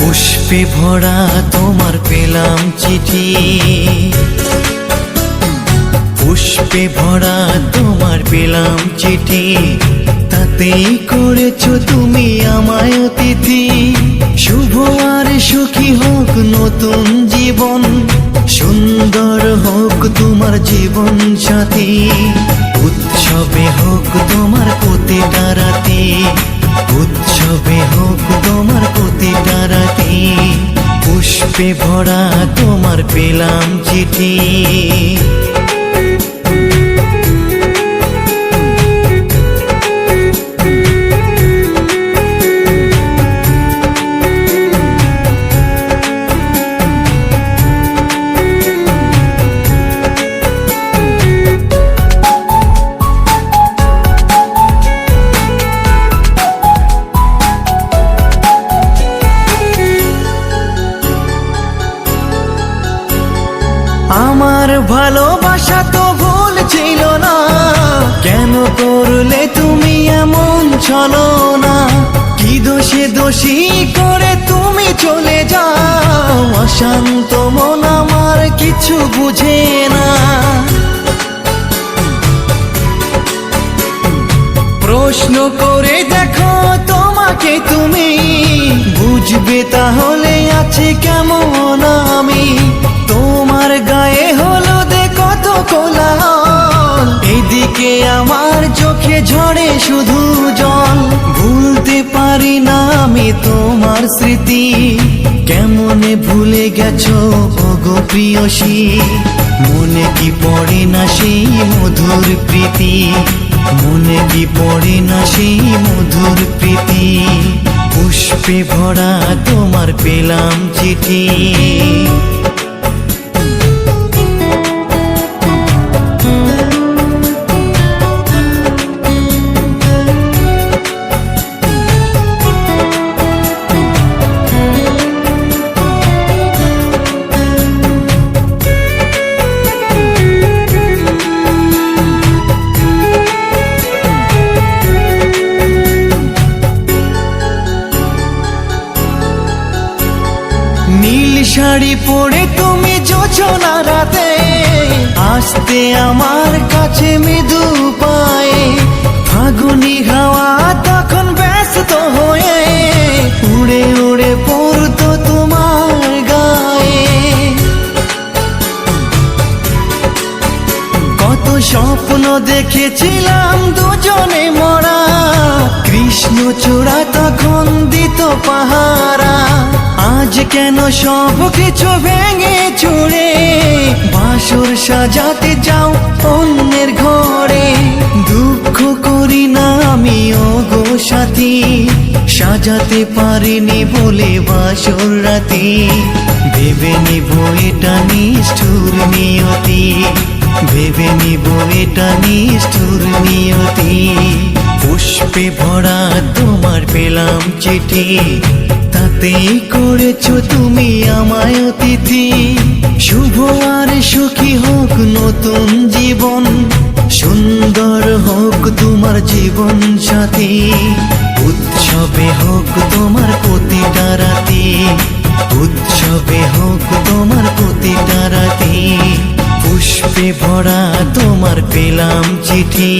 পুষ্পে ভরা তোমার পেলাম চিঠি, পুষ্পে ভরা তোমার পেলাম চিঠি, তাতেই করেছো তুমি আমায় অতিথি। শুভ আর সুখী হোক নতুন জীবন, সুন্দর হোক তোমার জীবন সাথী। উৎসবে হোক তোমার প্রতিটা রাতে, উৎসবে হোক তোমার প্রতিটা রাতে। পুষ্পে ভরা তোমার পেলাম চিঠি। আমার ভালোবাসা তো ভুল ছিল না, কেন করলে তুমি এমন ছলনা? কি দোষে দোষী করে তুমি চলে যাও, অশান্ত মন আমার কিছু বুঝে না। প্রশ্ন করে দেখো তোমাকে তুমি, বুঝবে তাহলে আছে কেমন আমি। তোমার গায়ে হলুদে কত কোলাহল, এদিকে আমার চোখে ঝরে শুধু জল। ভুলতে পারি না আমি তোমার স্মৃতি, কেমনে ভুলে গেছো ওগো প্রিয়সী। মনে কি পড়ে না সেই মধুর প্রীতি, মনে কি পড়ে না সেই মধুর প্রীতি। পুষ্পে ভরা তোমার পেলাম চিঠি। নীল শাড়ি পরে তুমি যোচনা রাতে, আসতে আমার কাছে মৃদু পায়ে। ফাগুনি হাওয়া তখন ব্যস্ত হয়ে উড়ে উড়ে পড়তো তোমার গায়ে। কত স্বপ্ন দেখেছিলাম দুজনে মরা, কৃষ্ণচূড়া তখন দিত পাহারা। আজ কেন সব কিছু ভেঙে চুড়ে বাসর সাজাতে যাও অন্যের ঘরে? দুঃখ করি না আমি ওগো সাথী, সাজাতে পারিনি বলে বাসর রাতে। ভেবে নিব এটা নিষ্ঠুর নিয়তি, ভেবে নিব এটা নিষ্ঠুর নিয়তি। পুষ্পে ভরা তোমার পেলাম চিঠি, তাতেই করেছো তুমি আমায় অতিথি। শুভ আর সুখী হোক নতুন জীবন, সুন্দর হোক তোমার জীবন সাথী। উৎসবে হোক তোমার প্রতিটা রাতে, উৎসবে হোক তোমার প্রতিটা রাতে। পুষ্পে ভরা তোমার পেলাম চিঠি।